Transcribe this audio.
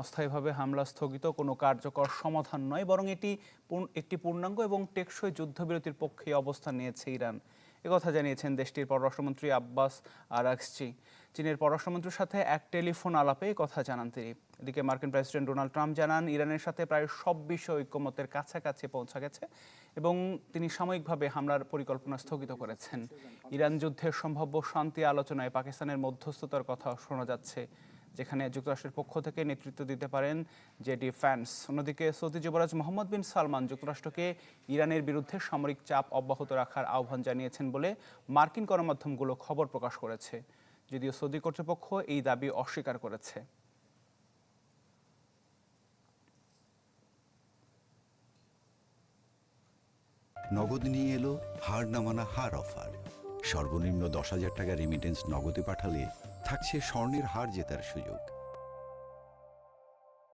অস্থায়ীভাবে হামলা স্থগিত কোনো কার্যকর সমাধান নয়, বরং এটি একটি পূর্ণাঙ্গ এবং টেকসই যুদ্ধবিরতির পক্ষে অবস্থান নিয়েছে ইরান। একথা জানিয়েছেন দেশটির পররাষ্ট্রমন্ত্রী আব্বাস আরাগচি। চীনের পররাষ্ট্রমন্ত্রীর সাথে এক টেলিফোন আলাপে কথা জানান তিনি। এদিকে মার্কিন প্রেসিডেন্ট ডোনাল্ড ট্রাম্প জানান, ইরানের সাথে প্রায় সব বিষয়ে ঐকমত্যের কাছাকাছি পৌঁছা গেছে এবং তিনি সাময়িকভাবে হামলার পরিকল্পনা স্থগিত করেছেন। ইরান যুদ্ধের সম্ভাব্য শান্তি আলোচনায় পাকিস্তানের মধ্যস্থতার কথা শোনা যাচ্ছে, যেখানে যুক্তরাষ্ট্রের পক্ষ থেকে নেতৃত্ব দিতে পারেন জেডি ভ্যান্স। অন্যদিকে সৌদি যুবরাজ মোহাম্মদ বিন সালমান যুক্তরাষ্ট্রকে ইরানের বিরুদ্ধে সামরিক চাপ অব্যাহত রাখার আহ্বান জানিয়েছেন বলে মার্কিন গণমাধ্যমগুলো খবর প্রকাশ করেছে, যদিও সৌদি কর্তৃপক্ষ এই দাবি অস্বীকার করেছে। নগদ নিয়ে এলো হার না মানা হার অফার। সর্বনিম্ন 10,000 টাকা রেমিটেন্স নগদে পাঠালে থাকছে স্বর্ণের হার জেতার সুযোগ।